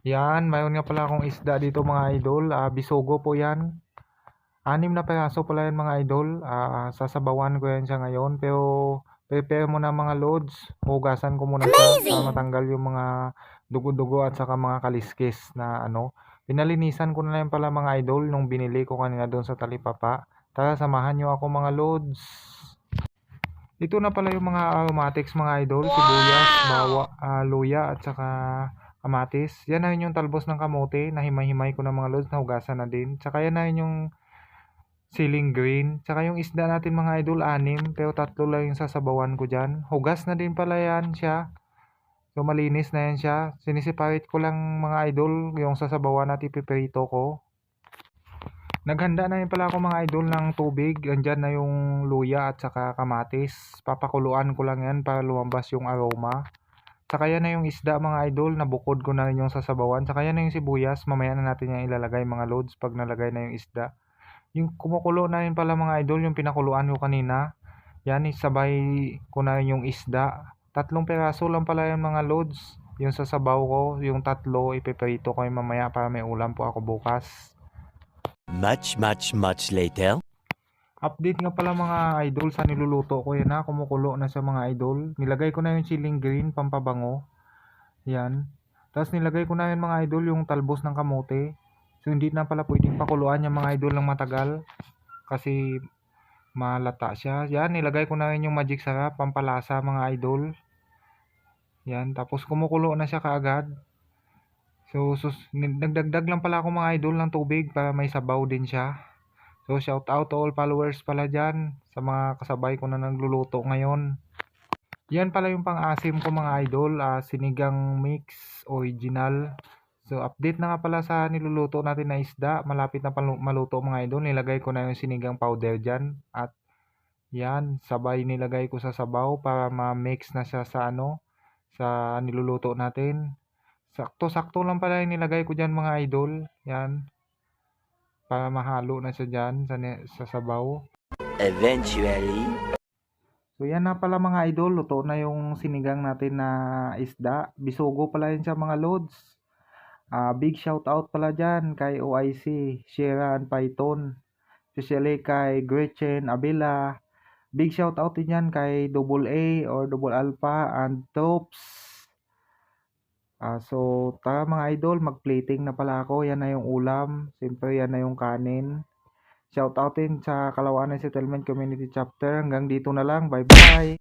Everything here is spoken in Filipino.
Yan, mayroon nga pala akong isda dito mga idol. Bisogo po yan. 6 na peraso pala yan mga idol. Sasabawan ko yan siya ngayon. Pero prepare mo na mga loads. Hugasan ko muna siya para matanggal yung mga dugo-dugo at saka mga kaliskis na ano. Pinalinisan ko na yan pala mga idol nung binili ko kanina doon sa Talipapa. Tara, samahan nyo ako mga loads. Ito na pala yung mga aromatics mga idol, sibuyas, luya at saka kamatis. Yan na yun yung talbos ng kamote na himay-himay ko na mga lods na hugasan na din. Tsaka yan na yun yung siling green. Tsaka yung isda natin mga idol, 6 pero 3 lang yung sasabawan ko dyan. Hugas na din pala yan siya. So malinis na yan siya. Sinisiparate ko lang mga idol yung sasabawan at ipiprito ko. Naghanda na rin pala ako mga idol ng tubig. Andyan na yung luya at saka kamatis. Papakuluan ko lang yan para lumabas yung aroma. Saka yan na yung isda mga idol. Nabukod ko na rin yung sasabawan. Saka yan na yung sibuyas. Mamaya na natin yung ilalagay mga loads pag nalagay na yung isda. Yung kumukulo na rin pala mga idol. Yung pinakuluan ko kanina. Yan, isabay ko na rin yung isda. 3 peraso lang pala yung mga loads. Yung sasabaw ko, yung 3 ipiprito ko yung mamaya para may ulam po ako bukas. Much later. Update nga pala mga idol sa niluluto ko. Yan na, kumukulo na sa mga idol. Nilagay ko na yung siling green, pampabango. Yan. Tapos nilagay ko na yun mga idol yung talbos ng kamote. So hindi na pala pwedeng pakuluan yung mga idol ng matagal. Kasi malata siya. Yan, nilagay ko na rin yung magic sarap, pampalasa mga idol. Yan, tapos kumukulo na siya kaagad. So nagdagdag lang pala ako mga idol ng tubig para may sabaw din siya. So shout out to all followers pala dyan sa mga kasabay ko na nagluluto ngayon. Yan pala yung pang-asim ko mga idol, sinigang mix original. So update na nga pala sa niluluto natin na isda, malapit na maluto mga idol. Nilagay ko na yung sinigang powder dyan at yan, sabay nilagay ko sa sabaw para ma-mix na siya sa ano, sa niluluto natin. Sakto-sakto lang pala yung nilagay ko dyan mga idol. Yan. Para mahalo na siya dyan sa sabaw. Eventually. So yan na pala mga idol. Luto na yung sinigang natin na isda. Bisogo pala yun siya mga loads. Big shout out pala dyan kay OIC, Shera and Python. Especially kay Gretchen Abela. Big shout out din yan kay Double A or Double Alpha and Tops. So tara mga idol, mag-plating na pala ako. Yan na yung ulam. Siyempre yan na yung kanin. Shout out din sa Kalawanan Settlement Community Chapter. Hanggang dito na lang. Bye bye.